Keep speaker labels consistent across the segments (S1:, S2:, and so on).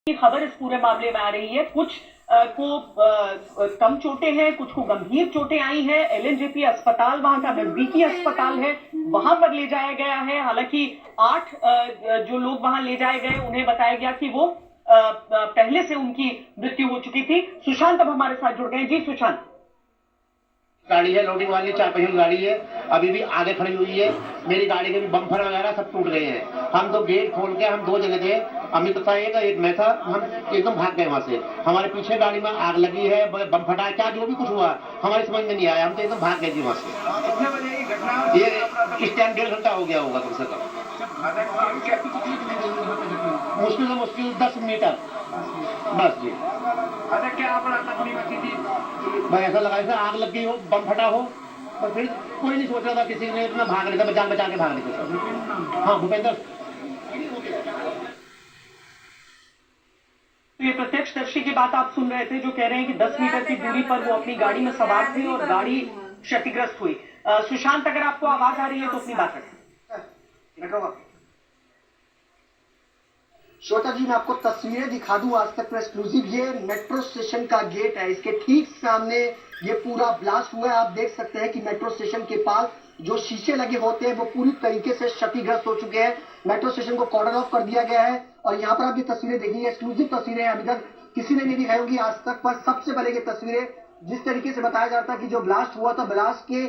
S1: की खबर इस पूरे मामले में आ रही है। कुछ को कम चोटें हैं, कुछ को गंभीर चोटें आई हैं। एलएनजेपी अस्पताल वहां का नजदीकी अस्पताल है, वहां पर ले जाया गया है। हालांकि 8 जो लोग वहां ले जाए गए उन्हें बताया गया कि वो पहले से उनकी मृत्यु हो चुकी थी। सुशांत अब हमारे साथ जुड़ गए। जी सुशांत।
S2: गाड़ी है, लोडिंग वाली 4 पहियों गाड़ी है, अभी भी आगे खड़ी हुई है। मेरी गाड़ी के भी बम्पर वगैरह सब टूट गए हैं। हम तो गेट खोल के हम 2 जगह थे, अमित था एक मैं था, हम एकदम भाग गए वहां से। हमारे पीछे गाड़ी में आग लगी है, बम फटा, क्या जो भी कुछ हुआ हमारी समझ में नहीं आया, हम तो एकदम भाग गए थी वहां से। कितने बजे ये घटना? ये इस टाइम 1.5 घंटा हो गया होगा कम से कम, मुश्किल से मुश्किल 10 मीटर बस जी। अच्छा, क्या आपको तकलीफ अच्छी थी? भाई ऐसा लगा जैसे आग लग गई हो, बम फटा हो, पर फिर कोई नहीं सोच रहा था, किसी ने इतना भाग रहा था, जान बचा के भाग रहे थे। हाँ भूपेंद्र।
S1: तो ये प्रत्यक्षदर्शी की बात आप सुन रहे थे जो कह रहे हैं कि 10 मीटर की दूरी पर वो अपनी गाड़ी में सवार थे और गाड़ी क्षतिग्रस्त हुई। सुशांत, अगर आपको आवाज आ रही है तो अपनी बात रखें।
S3: श्रोता जी, मैं आपको तस्वीरें दिखा दूं आज तक एक्सक्लूसिव। ये मेट्रो स्टेशन का गेट है, इसके ठीक सामने ये पूरा ब्लास्ट हुआ है। आप देख सकते हैं कि मेट्रो स्टेशन के पास जो शीशे लगे होते हैं वो पूरी तरीके से क्षतिग्रस्त हो चुके हैं। मेट्रो स्टेशन को कॉर्डन ऑफ कर दिया गया है और यहाँ पर आप ये तस्वीरें देखिए, एक्सक्लूसिव तस्वीरें अभी तक किसी ने नहीं दिखाई होंगी आज तक, पर सबसे पहले ये तस्वीरें जिस तरीके से बताया जाता है कि जो ब्लास्ट हुआ था, ब्लास्ट के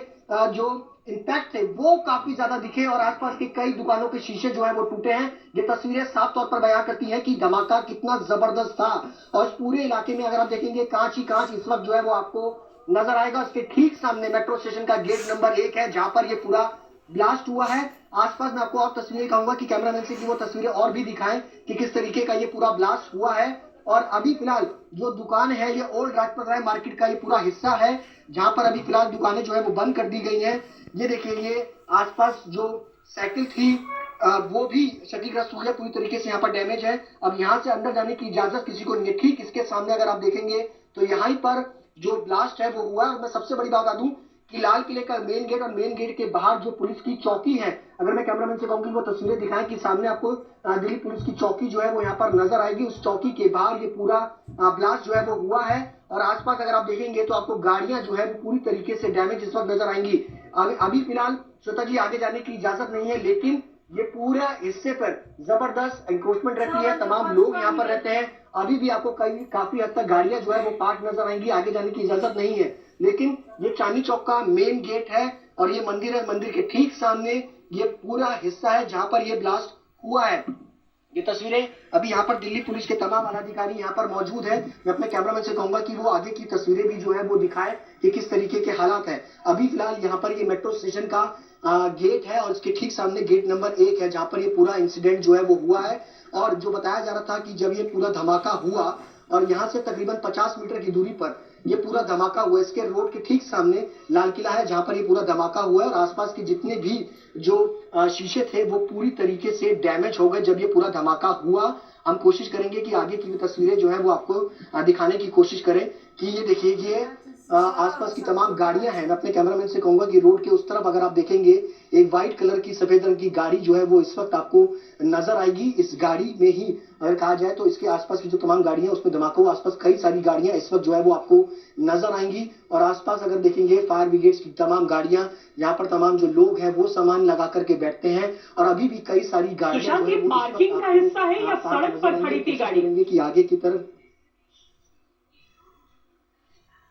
S3: जो इंपैक्ट थे वो काफी ज्यादा दिखे और आसपास की कई दुकानों के शीशे जो है वो टूटे हैं। ये तस्वीरें साफ तौर पर बयां करती हैं कि धमाका कितना जबरदस्त था और इस पूरे इलाके में अगर आप देखेंगे कांच ही कांच इस वक्त जो है वो आपको नजर आएगा। उसके ठीक सामने मेट्रो स्टेशन का गेट नंबर 1 है जहां पर ये पूरा ब्लास्ट हुआ है। आसपास मैं आपको और तस्वीरें कहूंगा कि कैमरामैन से कि वो तस्वीरें और भी दिखाएं कि किस तरीके का ये पूरा ब्लास्ट हुआ है। और अभी फिलहाल जो दुकान है ये ओल्ड राजपथ राय मार्केट का ये पूरा हिस्सा है जहां पर अभी फिलहाल दुकानें जो है वो बंद कर दी गई हैं। ये देखिए, ये आसपास जो साइकिल थी वो भी क्षतिग्रस्त हुई है, पूरी तरीके से यहाँ पर डैमेज है। अब यहाँ से अंदर जाने की इजाजत किसी को नहीं है। ठीक इसके सामने अगर आप देखेंगे तो यहाँ पर जो ब्लास्ट है वो हुआ है। और मैं सबसे बड़ी बात बता दूं कि लाल किले का मेन गेट और मेन गेट के बाहर जो पुलिस की चौकी है, अगर मैं कैमरामैन से कहूंगी वो तस्वीरें दिखाएं कि सामने आपको दिल्ली पुलिस की चौकी जो है वो यहाँ पर नजर आएगी। उस चौकी के बाहर ये पूरा ब्लास्ट जो है वो हुआ है और आसपास अगर आप देखेंगे तो आपको गाड़ियां जो है वो पूरी तरीके से डैमेज इस वक्त नजर आएंगी। अभी फिलहाल श्वेता जी आगे जाने की इजाजत नहीं है, लेकिन ये पूरा हिस्से पर जबरदस्त एनक्रोचमेंट रहती है, तमाम लोग यहाँ पर रहते हैं। अभी भी आपको काफी हद तक गाड़ियां जो है वो पार्क नजर आएंगी, आगे जाने की इजाजत नहीं है। लेकिन ये चांदनी चौक का मेन गेट है और ये मंदिर है, मंदिर के ठीक सामने ये पूरा हिस्सा है जहां पर ये ब्लास्ट हुआ है। ये तस्वीरें अभी यहाँ पर दिल्ली पुलिस के तमाम अधिकारी यहाँ पर मौजूद है। मैं अपने कैमरामैन से कहूंगा कि वो आगे की तस्वीरें भी जो है वो दिखाए कि किस तरीके के हालात है। अभी फिलहाल यहाँ पर ये मेट्रो स्टेशन का गेट है और इसके ठीक सामने गेट नंबर 1 है जहां पर ये पूरा इंसिडेंट जो है वो हुआ है। और जो बताया जा रहा था कि जब ये पूरा धमाका हुआ और यहाँ से तकरीबन 50 मीटर की दूरी पर ये पूरा धमाका हुआ, इसके रोड के ठीक सामने लाल किला है जहां पर ये पूरा धमाका हुआ है और आसपास के जितने भी जो शीशे थे वो पूरी तरीके से डैमेज हो गए जब ये पूरा धमाका हुआ। हम कोशिश करेंगे कि आगे की तस्वीरें जो है वो आपको दिखाने की कोशिश करें कि ये देखिए, ये आसपास की तमाम गाड़ियां हैं। मैं अपने कैमरामैन से कहूंगा कि रोड के उस तरफ अगर आप देखेंगे एक व्हाइट कलर की सफेद रंग की गाड़ी जो है वो इस वक्त आपको नजर आएगी। इस गाड़ी में ही अगर कहा जाए तो इसके आसपास की जो तमाम गाड़ियां उसमें धमाका हुआ, आसपास कई सारी गाड़ियां इस वक्त जो है वो आपको नजर आएंगी। और आसपास अगर देखेंगे फायर ब्रिगेड की तमाम गाड़ियां, यहाँ पर तमाम जो लोग हैं वो सामान लगा करके बैठते हैं और अभी भी कई सारी गाड़ियां
S1: पार्किंग का हिस्सा है या सड़क पर खड़ी थी गाड़ी
S3: की आगे की तरफ।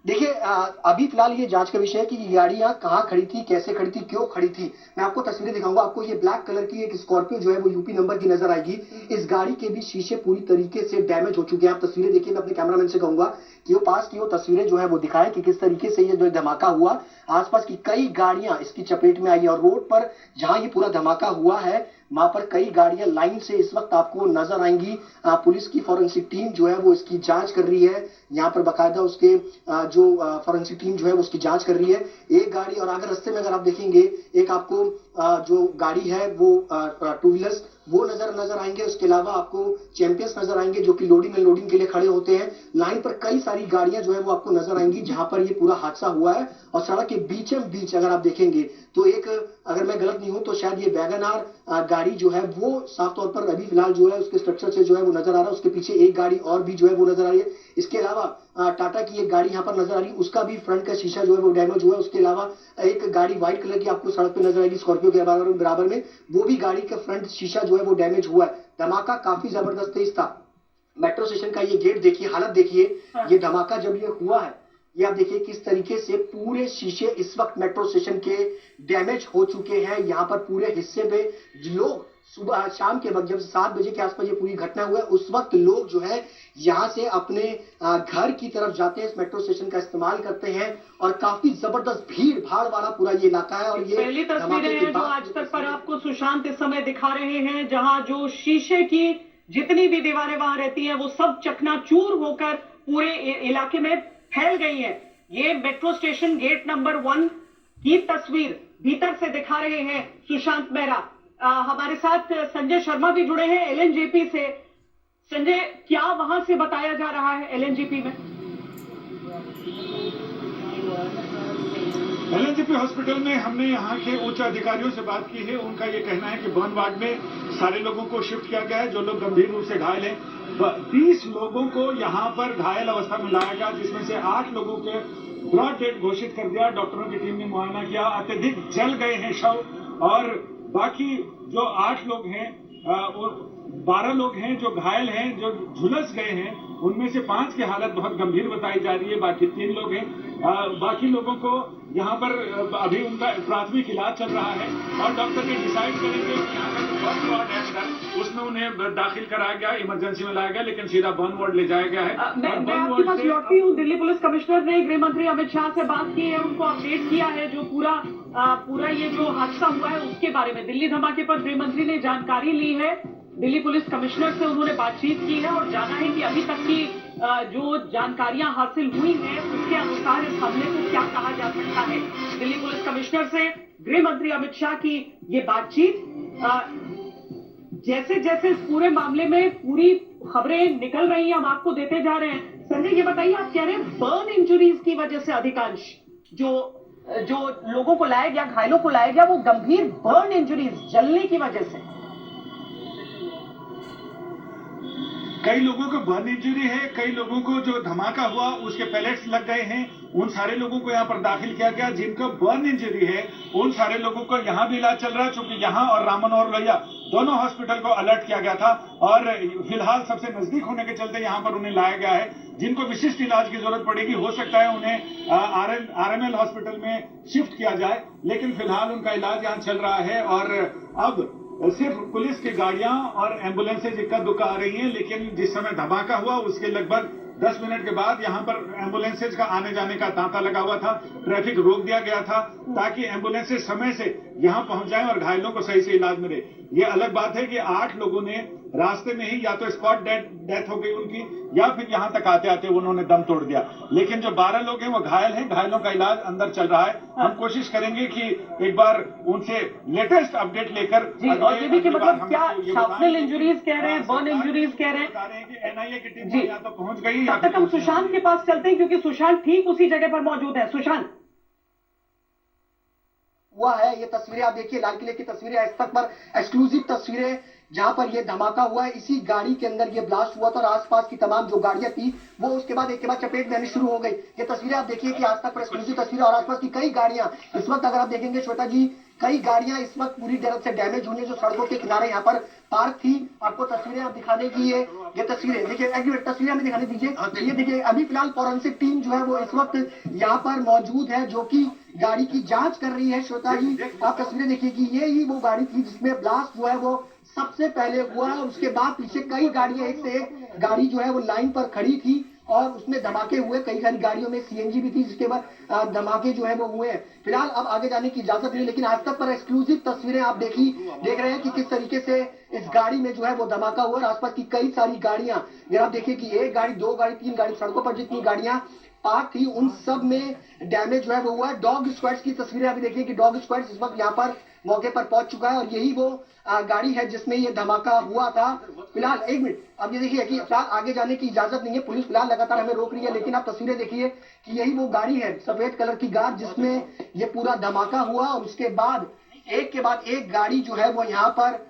S3: देखिए, अभी फिलहाल ये जांच का विषय है कि ये गाड़ियां कहां खड़ी थी, कैसे खड़ी थी, क्यों खड़ी थी। मैं आपको तस्वीरें दिखाऊंगा। आपको ये ब्लैक कलर की एक स्कॉर्पियो जो है वो यूपी नंबर की नजर आएगी। इस गाड़ी के भी शीशे पूरी तरीके से डैमेज हो चुके हैं। आप तस्वीरें देखिए, मैं अपने कैमरामैन से कहूंगा कि वो पास की वो तस्वीरें जो है वो दिखाएं कि किस तरीके से ये जो धमाका हुआ, आसपास की कई गाड़ियां इसकी चपेट में आई और रोड पर जहां ये पूरा धमाका हुआ है वहां पर कई गाड़ियां लाइन से इस वक्त आपको नजर आएंगी। पुलिस की फॉरेंसिक टीम जो है वो इसकी जांच कर रही है। यहाँ पर बाकायदा उसके जो फॉरेंसिक टीम जो है उसकी जांच कर रही है। एक गाड़ी और अगर रास्ते में अगर आप देखेंगे एक आपको जो गाड़ी है वो 2 व्हीलर्स वो नजर आएंगे। उसके अलावा आपको चैंपियंस नजर आएंगे जो कि लोडिंग अनलोडिंग के लिए खड़े होते हैं। लाइन पर कई सारी गाड़ियां जो है वो आपको नजर आएंगी जहां पर ये पूरा हादसा हुआ है। और सड़क के बीचों बीच अगर आप देखेंगे तो एक, अगर मैं गलत नहीं हूं तो शायद ये वैगन आर गाड़ी जो है वो साफ तौर पर अभी फिलहाल जो है उसके स्ट्रक्चर से जो है वो नजर आ रहा है। उसके पीछे एक गाड़ी और भी जो है वो नजर आ रही है। इसके अलावा टाटा की एक गाड़ी यहाँ पर नजर आ रही है, उसका भी फ्रंट का शीशा जो है वो डैमेज हुआ है। उसके अलावा एक गाड़ी व्हाइट कलर की आपको सड़क पे नजर आएगी स्कॉर्पियो के बराबर में, वो भी गाड़ी का फ्रंट शीशा जो है वो डैमेज हुआ है। धमाका काफी जबरदस्त तेज था। मेट्रो स्टेशन का ये गेट देखिए, हालत देखिए। ये धमाका जब ये हुआ है, ये आप देखिए किस तरीके से पूरे शीशे इस वक्त मेट्रो स्टेशन के डैमेज हो चुके हैं। यहाँ पर पूरे हिस्से पे लोग सुबह शाम के वक्त जब 7 बजे के आसपास ये पूरी घटना हुआ है, उस वक्त लोग जो है यहाँ से अपने घर की तरफ जाते हैं, इस मेट्रो स्टेशन का इस्तेमाल करते हैं और काफी जबरदस्त भीड़ भाड़ वाला पूरा ये इलाका है। और ये
S1: पहली तस्वीरें हैं जो आज तक पर आपको सुशांत इस समय दिखा रहे हैं, जहां जो शीशे की जितनी भी दीवारें वहां रहती हैं वो सब चकनाचूर होकर पूरे इलाके में फैल गई हैं। ये मेट्रो स्टेशन गेट नंबर 1 की तस्वीर भीतर से दिखा रहे हैं सुशांत मेहरा। हमारे साथ संजय शर्मा भी जुड़े हैं एलएनजेपी से। संजय, क्या वहां से बताया जा रहा है एलएनजेपी में?
S4: एलएनजेपी हॉस्पिटल में हमने यहाँ के उच्च अधिकारियों से बात की है। उनका ये कहना है कि बर्न वार्ड में सारे लोगों को शिफ्ट किया गया है जो लोग गंभीर रूप से घायल हैं। 20 लोगों को यहाँ पर घायल अवस्था में लाया गया, जिसमें से 8 लोगों के ब्रॉड डेड घोषित कर दिया। डॉक्टरों की टीम ने मुआयना किया, अत्यधिक जल गए हैं शव। और बाकी जो 8 लोग हैं और 12 लोग हैं जो घायल हैं, जो झुलस गए हैं, उनमें से 5 की हालत बहुत गंभीर बताई जा रही है। बाकी 3 लोग हैं। बाकी लोगों को यहाँ पर अभी उनका प्राथमिक इलाज चल रहा है और डॉक्टर ने डिसाइड करेंगे कि यहाँ का जो बर्न वार्ड है अंदर, उसमें उन्हें दाखिल कराया गया, इमरजेंसी में लाया गया, लेकिन सीधा बर्न वार्ड ले जाया गया है।
S1: मैं आपके पास लौटती हूँ। दिल्ली पुलिस कमिश्नर ने गृह मंत्री अमित शाह से बात की है, उनको अपडेट किया है जो पूरा ये जो हादसा हुआ है उसके बारे में। दिल्ली धमाके पर गृह मंत्री ने जानकारी ली है, दिल्ली पुलिस कमिश्नर से उन्होंने बातचीत की है और जाना है कि अभी तक की जो जानकारियां हासिल हुई हैं उसके अनुसार इस हमले को क्या कहा जा सकता है। दिल्ली पुलिस कमिश्नर से गृह मंत्री अमित शाह की ये बातचीत, जैसे जैसे इस पूरे मामले में पूरी खबरें निकल रही हैं हम आपको देते जा रहे हैं। संजय, ये बताइए, आप कह रहे हैं बर्न इंजरीज की वजह से अधिकांश जो लोगों को लाया गया, घायलों को लाया गया, वो गंभीर बर्न इंजरीज, जलने की वजह से।
S4: कई लोगों को बर्न इंजरी है, कई लोगों को जो धमाका हुआ उसके पैलेट्स लग गए हैं। उन सारे लोगों को यहाँ पर दाखिल किया गया। जिनको बर्न इंजरी है उन सारे लोगों को यहाँ भी इलाज चल रहा है, क्योंकि यहाँ और रामन और लोहिया दोनों हॉस्पिटल को अलर्ट किया गया था और फिलहाल सबसे नजदीक होने के चलते यहाँ पर उन्हें लाया गया है। जिनको विशिष्ट इलाज की जरूरत पड़ेगी, हो सकता है उन्हें आरएमएल हॉस्पिटल में शिफ्ट किया जाए, लेकिन फिलहाल उनका इलाज यहाँ चल रहा है। और अब सिर्फ पुलिस की गाड़ियां और एम्बुलेंसेज इक्का दुक्का आ रही हैं, लेकिन जिस समय धमाका हुआ उसके लगभग 10 मिनट के बाद यहाँ पर एम्बुलेंसेज का आने जाने का तांता लगा हुआ था। ट्रैफिक रोक दिया गया था ताकि एम्बुलेंसेज समय से यहाँ पहुंच जाएं और घायलों को सही से इलाज मिले। ये अलग बात है कि 8 लोगों ने रास्ते में ही या तो स्पॉट डेथ हो गई उनकी, या फिर यहाँ तक आते आते उन्होंने दम तोड़ दिया। लेकिन जो 12 लोग हैं वो घायल हैं, घायलों का इलाज अंदर चल रहा है। हम कोशिश करेंगे कि एक बार उनसे लेटेस्ट अपडेट लेकर,
S1: और ये भी कि मतलब क्या शार्पनल इंजरीज कह रहे हैं, बर्न इंजरीज कह रहे हैं,
S4: बता रहे हैं कि एनआईए की टीम या तो पहुंच गई।
S1: तब तक हम सुशांत के पास चलते हैं क्योंकि सुशांत ठीक उसी जगह पर मौजूद है। सुशांत,
S3: हुआ है, ये तस्वीरें आप देखिए, लाल किले की तस्वीरें, आज तक पर एक्सक्लूसिव तस्वीरें जहां पर ये धमाका हुआ है। इसी गाड़ी के अंदर ये ब्लास्ट हुआ था और आसपास की तमाम जो गाड़ियां थी वो उसके बाद एक के बाद चपेट में आनी शुरू हो गई। ये तस्वीरें आप देखिए कि आज तक पर एक्सक्लूसिव तस्वीरें और आसपास की कई गाड़ियां इस वक्त, अगर आप देखेंगे श्वेता जी, कई गाड़ियां इस वक्त पूरी तरह से डैमेज हुई है जो सड़कों के किनारे यहाँ पर पार्क थी। आपको तस्वीरें आप दिखाने की ये तस्वीरें देखिए, तस्वीरें हमें दिखाने दीजिए। ये देखिए, अभी फिलहाल फॉरेंसिक टीम जो है वो इस वक्त यहाँ पर मौजूद है जो कि गाड़ी की जांच कर रही है। श्वेता जी, आप तस्वीरें देखिए कि ये ही वो गाड़ी थी जिसमें ब्लास्ट जो है वो सबसे पहले हुआ है। उसके बाद पीछे कई गाड़ियां, एक से एक गाड़ी जो है वो लाइन पर खड़ी थी और उसमें धमाके हुए। कई सारी गाड़ियों में सीएनजी भी थी जिसके बाद धमाके जो है वो हुए हैं। फिलहाल अब आगे जाने की इजाजत नहीं, लेकिन आज तक पर एक्सक्लूसिव तस्वीरें आप देख रहे हैं कि किस तरीके से इस गाड़ी में जो है वो धमाका हुआ और आसपास की कई सारी गाड़ियां, आप देखिए कि 1 गाड़ी, 2 गाड़ी, 3 गाड़ी, सड़कों पर जितनी गाड़ियां पार्क थी उन सब में डैमेज जो है वो हुआ है। डॉग स्क्वाड्स की तस्वीरें अभी देखिए कि डॉग स्क्वाड्स इस वक्त यहाँ पर मौके पर पहुंच चुका है और यही वो गाड़ी है जिसमें ये धमाका हुआ था। फिलहाल एक मिनट, अब ये देखिए कि फिलहाल आगे जाने की इजाजत नहीं है, पुलिस फिलहाल लगातार हमें रोक रही है, लेकिन आप तस्वीरें देखिए कि यही वो गाड़ी है सफेद कलर की कार जिसमें ये पूरा धमाका हुआ और उसके बाद एक गाड़ी जो है वो यहाँ पर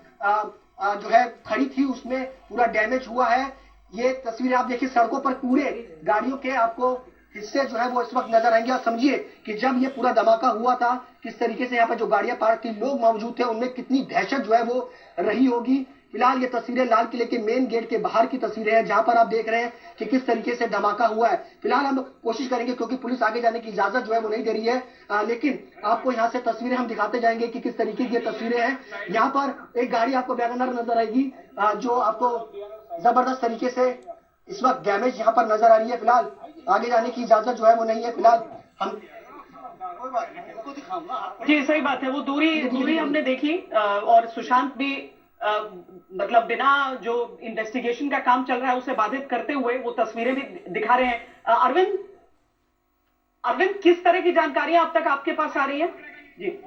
S3: जो है खड़ी थी, उसमें पूरा डैमेज हुआ है। ये तस्वीरें आप देखिए, सड़कों पर पूरे गाड़ियों के आपको हिस्से जो है वो इस वक्त नजर आएंगे। और समझिए कि जब ये पूरा धमाका हुआ था किस तरीके से यहाँ पे जो गाड़ियां पार्क थी, लोग मौजूद थे, उनमें कितनी दहशत जो है वो रही होगी। फिलहाल ये तस्वीरें लाल किले के मेन गेट के बाहर की तस्वीरें हैं, जहां पर आप देख रहे हैं कि किस तरीके से धमाका हुआ है। फिलहाल हम कोशिश करेंगे, क्योंकि पुलिस आगे जाने की इजाजत जो है वो नहीं दे रही है, लेकिन आपको यहाँ से तस्वीरें हम दिखाते जाएंगे कि किस तरीके की ये तस्वीरें हैं। यहाँ पर एक गाड़ी आपको वैगनर नजर आएगी जो आपको जबरदस्त तरीके से इस वक्त डैमेज यहाँ पर नजर आ रही है। फिलहाल आगे जाने की इजाजत जो है वो नहीं है। फिलहाल हम
S1: जी सही बात है, वो दूरी हमने देखी और सुशांत भी मतलब बिना जो इन्वेस्टिगेशन का काम चल रहा है उसे बाधित करते हुए वो तस्वीरें भी दिखा रहे हैं। अरविंद किस तरह की जानकारियां अब तक आपके पास आ रही है? जी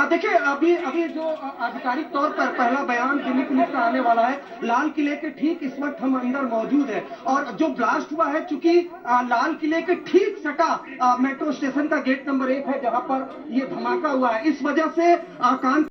S5: देखिए, अभी जो आधिकारिक तौर पर पहला बयान दिल्ली पुलिस का आने वाला है। लाल किले के ठीक इस वक्त हम अंदर मौजूद है और जो ब्लास्ट हुआ है, चूंकि लाल किले के ठीक सटा मेट्रो स्टेशन का गेट नंबर 1 है जहां पर ये धमाका हुआ है, इस वजह से कान